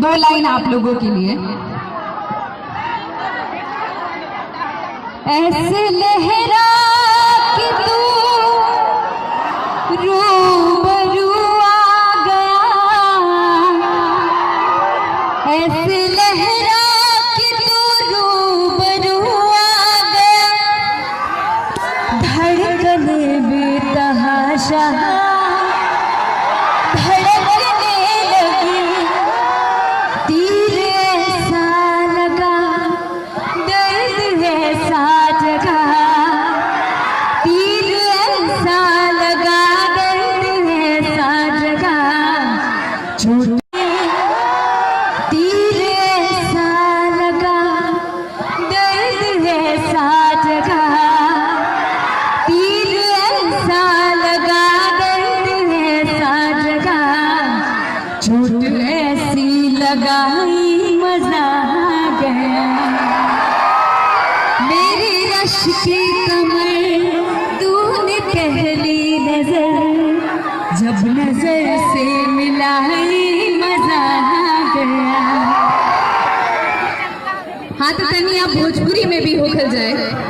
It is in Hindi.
दो लाइन आप लोगों के लिए। ऐसे लहरा कि तू रूबरू आ गया, ऐसे लहरा कि तू रूबरू आ गया, धड़कने बेतहाशा धड़कने लगी, तीर ऐसा लगा दर्द ऐसा जगा, तीर ऐसा लगा दर्द ऐसा जगा, छूटे तीर ऐसा लगा दर्द ऐसा जगा, तीर ऐसा लगा दर्द ऐसा जगा, चोट ऐसी लगाई मजा आ गया, मेरी रश की कमर तूने पहली नजर जब नजर से मिलाई मजा आ गया। हाँ तो तनी आप भोजपुरी में भी होकर जाए।